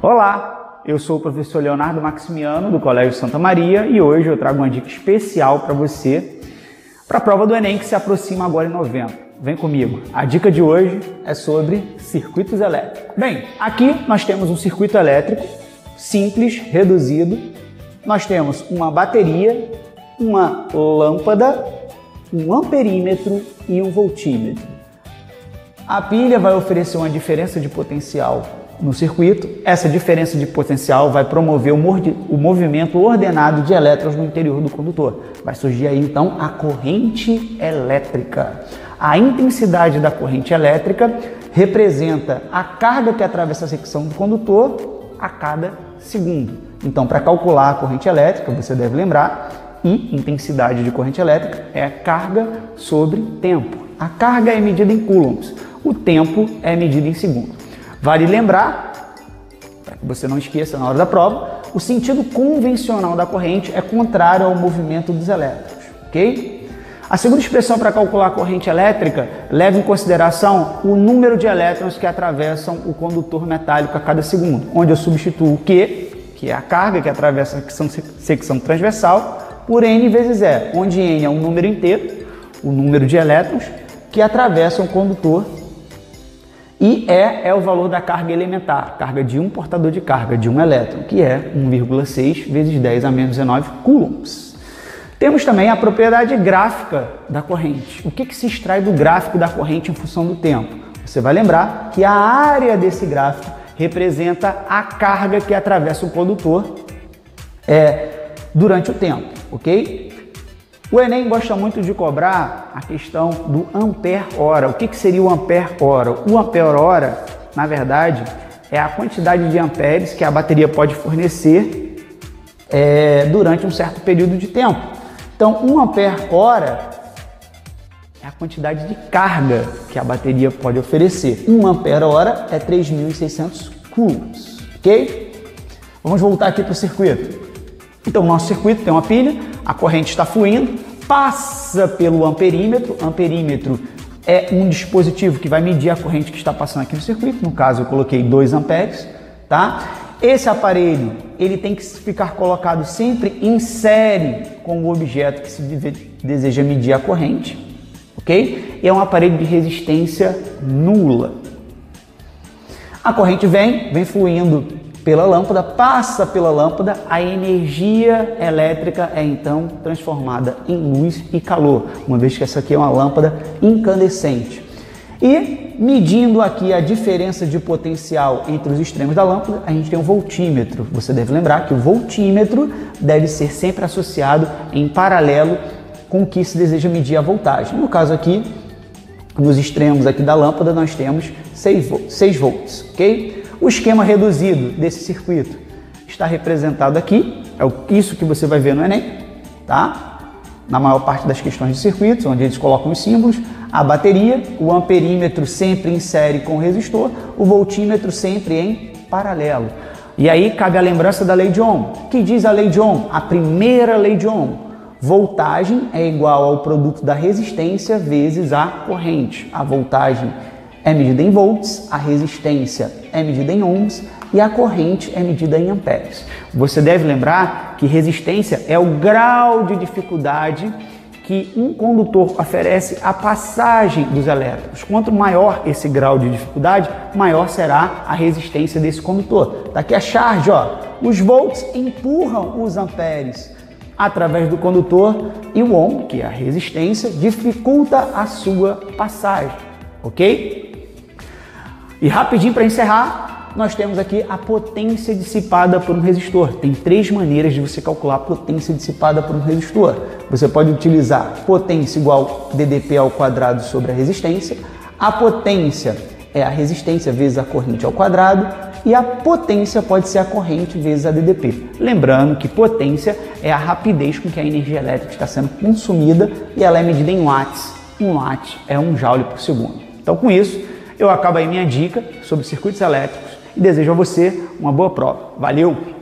Olá, eu sou o professor Leonardo Maximiano do Colégio Santa Maria e hoje eu trago uma dica especial para você para a prova do Enem que se aproxima agora em novembro. Vem comigo, a dica de hoje é sobre circuitos elétricos. Bem, aqui nós temos um circuito elétrico simples, reduzido. Nós temos uma bateria, uma lâmpada, um amperímetro e um voltímetro. A pilha vai oferecer uma diferença de potencial no circuito. Essa diferença de potencial vai promover o movimento ordenado de elétrons no interior do condutor. Vai surgir aí então a corrente elétrica. A intensidade da corrente elétrica representa a carga que atravessa a secção do condutor a cada segundo. Então, para calcular a corrente elétrica, você deve lembrar, intensidade de corrente elétrica é carga sobre tempo. A carga é medida em coulombs, o tempo é medido em segundos. Vale lembrar, para que você não esqueça na hora da prova, o sentido convencional da corrente é contrário ao movimento dos elétrons, ok? A segunda expressão para calcular a corrente elétrica leva em consideração o número de elétrons que atravessam o condutor metálico a cada segundo, onde eu substituo o Q, que é a carga que atravessa a secção transversal, por N vezes E, onde N é um número inteiro, o número de elétrons que atravessam o condutor, e E é o valor da carga elementar, carga de um portador de carga, de um elétron, que é 1,6 vezes 10 a menos 19 coulombs. Temos também a propriedade gráfica da corrente. O que se extrai do gráfico da corrente em função do tempo? Você vai lembrar que a área desse gráfico representa a carga que atravessa o condutor durante o tempo, ok? O Enem gosta muito de cobrar a questão do ampere-hora. O que seria o ampere-hora? O ampere-hora, na verdade, é a quantidade de amperes que a bateria pode fornecer durante um certo período de tempo. Então, 1 ampere-hora é a quantidade de carga que a bateria pode oferecer. 1 ampere-hora é 3.600 coulombs, ok? Vamos voltar aqui para o circuito. Então, o nosso circuito tem uma pilha, a corrente está fluindo, passa pelo amperímetro. Amperímetro é um dispositivo que vai medir a corrente que está passando aqui no circuito. No caso, eu coloquei 2 amperes, tá? Esse aparelho, ele tem que ficar colocado sempre em série com o objeto que se deseja medir a corrente, ok? E é um aparelho de resistência nula. A corrente vem fluindo pela lâmpada, passa pela lâmpada, a energia elétrica é então transformada em luz e calor, uma vez que essa aqui é uma lâmpada incandescente. E medindo aqui a diferença de potencial entre os extremos da lâmpada, a gente tem um voltímetro. Você deve lembrar que o voltímetro deve ser sempre associado em paralelo com o que se deseja medir a voltagem. No caso aqui, nos extremos aqui da lâmpada, nós temos 6 volts, ok? O esquema reduzido desse circuito está representado aqui, isso que você vai ver no Enem, tá? Na maior parte das questões de circuitos, onde eles colocam os símbolos, a bateria, o amperímetro sempre em série com o resistor, o voltímetro sempre em paralelo. E aí cabe a lembrança da lei de Ohm. O que diz a lei de Ohm? A primeira lei de Ohm. Voltagem é igual ao produto da resistência vezes a corrente. A voltagem é medida em volts, a resistência é medida em ohms e a corrente é medida em amperes. Você deve lembrar que resistência é o grau de dificuldade que um condutor oferece à passagem dos elétrons. Quanto maior esse grau de dificuldade, maior será a resistência desse condutor. Tá aqui a charge, ó. Os volts empurram os amperes através do condutor e o ohm, que é a resistência, dificulta a sua passagem, ok? E rapidinho para encerrar, nós temos aqui a potência dissipada por um resistor. Tem 3 maneiras de você calcular a potência dissipada por um resistor. Você pode utilizar potência igual DDP ao quadrado sobre a resistência. A potência é a resistência vezes a corrente ao quadrado. E a potência pode ser a corrente vezes a DDP. Lembrando que potência é a rapidez com que a energia elétrica está sendo consumida e ela é medida em watts. 1 watt é 1 joule por segundo. Então, com isso, eu acabo aí minha dica sobre circuitos elétricos e desejo a você uma boa prova. Valeu!